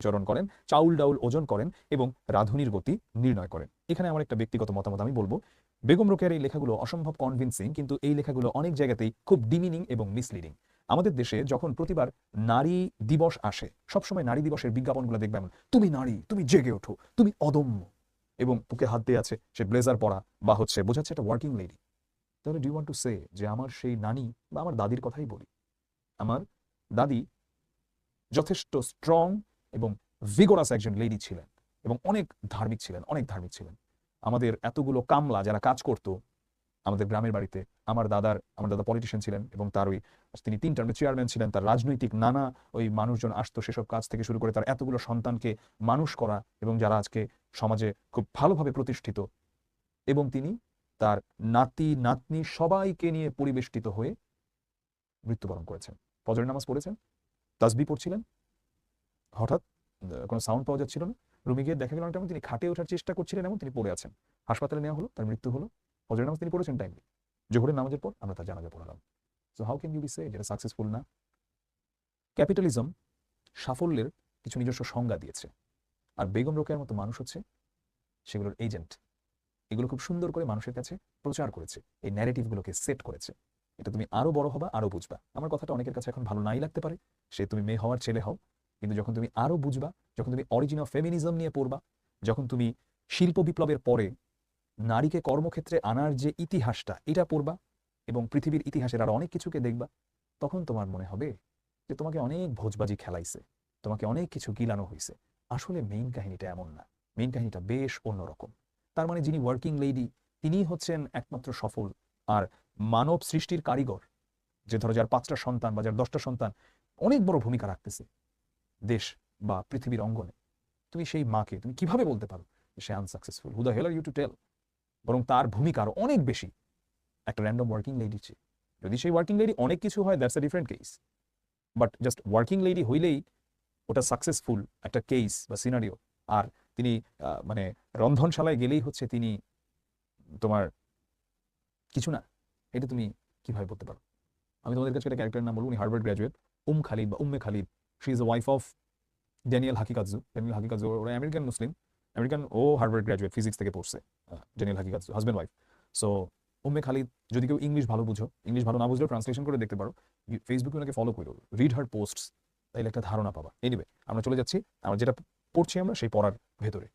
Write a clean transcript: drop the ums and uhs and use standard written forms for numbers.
চরণ করেন, চাউল ডাউল ওজন করেন এবং রাঁধুনির গতি নির্ণয় করেন। এখানে আমার একটা ব্যক্তিগত মতামত আমি বলবো, বেগম রোকেয়ার এই লেখাগুলো অসম্ভব কনভিন্সিং, কিন্তু এই লেখাগুলো অনেক জায়গাতেই খুব ডিমিনিং এবং মিসলিডিং। আমাদের দেশে যখন প্রতিবার নারী দিবস আসে, সবসময় নারী দিবসের বিজ্ঞাপনগুলো দেখবে এমন, তুমি নারী, তুমি জেগে ওঠো, তুমি অদম্য, এবং বুকে হাত দিয়ে আছে, সে ব্লেজার পরা বা হচ্ছে বোঝাচ্ছে একটা ওয়ার্কিং লেডি। তাহলে do you want to say যে আমার সেই নানি বা আমার দাদির কথাই বলি, আমার দাদি যথেষ্ট স্ট্রং এবং ভিগোরাস একজন লেডি ছিলেন এবং অনেক ধার্মিক ছিলেন, অনেক ধার্মিক ছিলেন। আমাদের এতগুলো কামলা যারা কাজ করতো আমাদের গ্রামের বাড়িতে, আমার দাদা পলিটিশিয়ান ছিলেন এবং তার ওই তিনি 3 টার্মের চেয়ারম্যান ছিলেন, তার রাজনৈতিক নানা ওই মানুষজন আসতো, সেসব কাজ থেকে শুরু করে তার এতগুলো সন্তানকে মানুষ করা এবং যারা আজকে সমাজে খুব ভালোভাবে প্রতিষ্ঠিত, এবং তিনি তার নাতি নাতনি সবাইকে নিয়ে পরিবেষ্টিত হয়ে মৃত্যুবরণ করেছেন। ফজরের নামাজ পড়েছেন, তাসবিহ পড়ছিলেন, হঠাৎ কোনো সাউন্ড পাওয়া যাচ্ছিল না, রুমে গিয়ে দেখা গেল অনেকটা তিনি খাটে ওঠার চেষ্টা করছিলেন এবং তিনি পড়ে আছেন। হাসপাতালে নেওয়া হলো, তার মৃত্যু হলো। ফজরের নামাজ তিনি পড়েছেন টাইমলি, জোহরের নামাজের পর আমরা তার জানাজা পড়ালাম। So how can you be say যেটা সাকসেসফুল না? ক্যাপিটালিজম সাফল্যের কিছু নিজস্ব সংজ্ঞা দিয়েছে, আর বেগম রোকেয়ার মতো মানুষ হচ্ছে সেগুলোর এজেন্ট। এগুলো খুব সুন্দর করে মানুষের কাছে প্রচার করেছে, এই ন্যারেটিভগুলোকে সেট করেছে। এটা তুমি আরো বড় হবা, আরো বুঝবা। আমার কথাটা অনেকের কাছে এখন ভালো নাই লাগতে পারে, সে তুমি মেয়ে হওয়ার ছেলে হও, কিন্তু যখন তুমি আরো বুঝবা, যখন তুমি অরিজিন অফ ফেমিনিজম নিয়ে পড়বা, যখন তুমি শিল্প বিপ্লবের পরে নারীকে কর্মক্ষেত্রে আনার যে ইতিহাসটা এটা পড়বা এবং পৃথিবীর ইতিহাসের আরো অনেক কিছুকে দেখবা, তখন তোমার মনে হবে যে তোমাকে অনেক ভোজবাজি খেলাইছে, তোমাকে অনেক কিছু গিলানো হয়েছে। আসলে মেইন কাহিনীটা এমন না, মেইন কাহিনীটা বেশ অন্যরকম। তার মানে যিনি ওয়ার্কিং লেডি তিনিই হচ্ছেন একমাত্র সফল, আর মানব সৃষ্টির কারিগর, যে ধরো যার 5টা সন্তান বা যার 10টা সন্তান অনেক বড় ভূমিকা রাখতেছে দেশ বা পৃথিবীর অঙ্গনে, তুমি সেই মাকে তুমি কিভাবে বলতে পারো সে unsuccessful? Who the hell are you to tell? বরং তার ভূমিকা আরো অনেক বেশি একটা র্যান্ডম ওয়ার্কিং লেডির চেয়ে। যদি সেই ওয়ার্কিং লেডি অনেক কিছু হয়, that's a different case, but just working lady হইলেই ওটা সাকসেসফুল একটা কেস বা সিনারিও। আর তিনি মানে রন্ধনশালায় গেলেই হচ্ছে তিনি তোমার কিছু না, এটা তুমি কিভাবে বলতে পারো? আমি তোমাদের কাছে একটা ক্যারেক্টারের নাম বলবো, উনি হার্ভার্ড গ্র্যাজুয়েট, খালিদ বা Umme Khalid. She is the wife of Daniel Haqiqatjou. Daniel Haqiqatjou ওরা আমেরিকান মুসলিম, আমেরিকান, ও হার্ভার্ড গ্র্যাজুয়েট, ফিজিক্স থেকে পড়ছে। Daniel Haqiqatjou husband wife. So Umme Khalid, যদি কেউ ইংলিশ ভালো বুঝো, ইংলিশ ভালো না বুঝলেও ট্রান্সলেশন করে দেখতে পারো, ফেসবুকে ওনাকে ফলো করো, রিড হার পোস্টস, তাইলে একটা ধারণা পাবা। এনিওয়ে আমরা চলে যাচ্ছি আমরা যেটা পড়ছি আমরা সেই পড়ার ভেতরে।